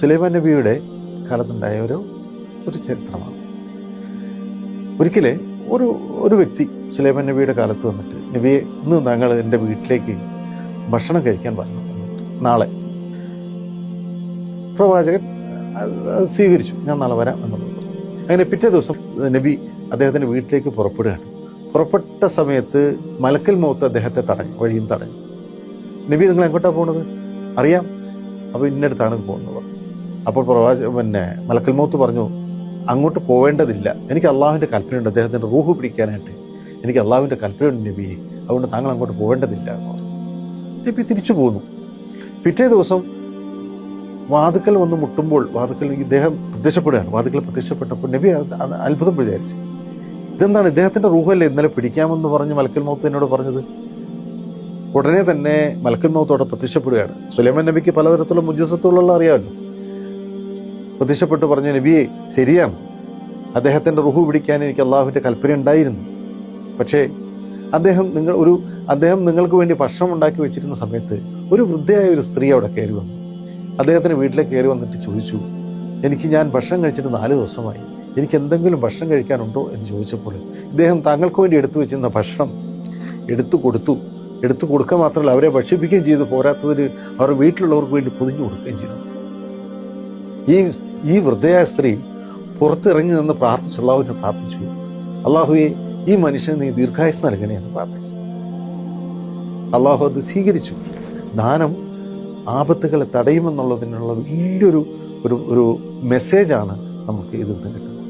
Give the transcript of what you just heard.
സുലൈമാൻ നബിയുടെ കാലത്തുണ്ടായ ഒരു ചരിത്രമാണ്. ഒരിക്കലേ ഒരു വ്യക്തി സുലൈമാൻ നബിയുടെ കാലത്ത് വന്നിട്ട്, നബിയെ, ഇന്ന് ഞങ്ങൾ എൻ്റെ വീട്ടിലേക്ക് ഭക്ഷണം കഴിക്കാൻ പറഞ്ഞു, നാളെ. പ്രവാചകൻ സ്വീകരിച്ചു, ഞാൻ നാളെ വരാം എന്നുള്ളത്. അങ്ങനെ പിറ്റേ ദിവസം നബി അദ്ദേഹത്തിൻ്റെ വീട്ടിലേക്ക് പുറപ്പെടുകയാണ്. പുറപ്പെട്ട സമയത്ത് മലക്കൽ മൗത്ത് അദ്ദേഹത്തെ തടഞ്ഞു, വഴിയും തടഞ്ഞു. നബി, നിങ്ങൾ എങ്ങോട്ടാണ് പോകുന്നത്? അറിയാം. അപ്പോൾ ഇന്നടുത്താണ് പോകുന്നത്. അപ്പോൾ മലക്കൽ മൗത്ത് പറഞ്ഞു, അങ്ങോട്ട് പോവേണ്ടതില്ല, എനിക്ക് അള്ളാഹുവിൻ്റെ കൽപ്പനയുണ്ട്, അദ്ദേഹത്തിൻ്റെ റൂഹ് പിടിക്കാനായിട്ട് എനിക്ക് അള്ളാഹുവിൻ്റെ കൽപ്പനയുണ്ട് നബിയെ, അതുകൊണ്ട് താങ്കൾ അങ്ങോട്ട് പോവേണ്ടതില്ല എന്ന് പറഞ്ഞു. നബി തിരിച്ചു പോന്നു. പിറ്റേ ദിവസം വാതുക്കൽ വന്ന് മുട്ടുമ്പോൾ വാതുക്കൽ ഇദ്ദേഹം പ്രത്യക്ഷപ്പെടുകയാണ്. വാതുക്കൽ പ്രത്യക്ഷപ്പെട്ടപ്പോൾ നബി അത്ഭുതം വിചാരിച്ചു, ഇതെന്താണ്, ഇദ്ദേഹത്തിൻ്റെ റൂഹല്ലേ ഇന്നലെ പിടിക്കാമെന്ന് പറഞ്ഞ് മലക്കൽ മൗത്ത് എന്നോട് പറഞ്ഞത്. ഉടനെ തന്നെ മലക്കൽ മൗത്തോടെ പ്രത്യക്ഷപ്പെടുകയാണ്. സുലൈമാൻ നബിക്ക് പലതരത്തിലുള്ള മുജസ്സത്തുള്ള അറിയാമല്ലോ. പ്രത്യക്ഷപ്പെട്ട് പറഞ്ഞു, നബിയെ, ശരിയാണ്, അദ്ദേഹത്തിൻ്റെ റുഹു പിടിക്കാൻ എനിക്ക് അള്ളാഹുവിൻ്റെ കൽപ്പന ഉണ്ടായിരുന്നു. പക്ഷേ അദ്ദേഹം നിങ്ങൾക്ക് വേണ്ടി ഭക്ഷണം ഉണ്ടാക്കി വെച്ചിരുന്ന സമയത്ത് ഒരു വൃദ്ധയായ ഒരു സ്ത്രീ അവിടെ കയറി വന്നു. അദ്ദേഹത്തിൻ്റെ വീട്ടിലേക്ക് കയറി വന്നിട്ട് ചോദിച്ചു, ഞാൻ ഭക്ഷണം കഴിച്ചിട്ട് 4 ദിവസമായി, എനിക്ക് എന്തെങ്കിലും ഭക്ഷണം കഴിക്കാനുണ്ടോ എന്ന് ചോദിച്ചപ്പോൾ ഇദ്ദേഹം താങ്കൾക്ക് വേണ്ടി എടുത്തു വെച്ചിരുന്ന ഭക്ഷണം എടുത്തു കൊടുക്കുക മാത്രമല്ല, അവരെ ഭക്ഷിപ്പിക്കുകയും ചെയ്തു. പോരാത്തതിന് അവരുടെ വീട്ടിലുള്ളവർക്ക് വേണ്ടി പൊതിഞ്ഞു കൊടുക്കുകയും ചെയ്തു. ഈ വൃദ്ധയായ സ്ത്രീ പുറത്തിറങ്ങി നിന്ന് അള്ളാഹുവിനെ പ്രാർത്ഥിച്ചു, അള്ളാഹുവെ, ഈ മനുഷ്യന് നീ ദീർഘായുസ് നൽകണേ എന്ന് പ്രാർത്ഥിച്ചു. അള്ളാഹു അത് സ്വീകരിച്ചു. ദാനം ആപത്തുകളെ തടയുമെന്നുള്ളതിനുള്ള വലിയൊരു മെസ്സേജാണ് നമുക്ക് ഇതിൽ നിന്ന് കിട്ടുന്നത്.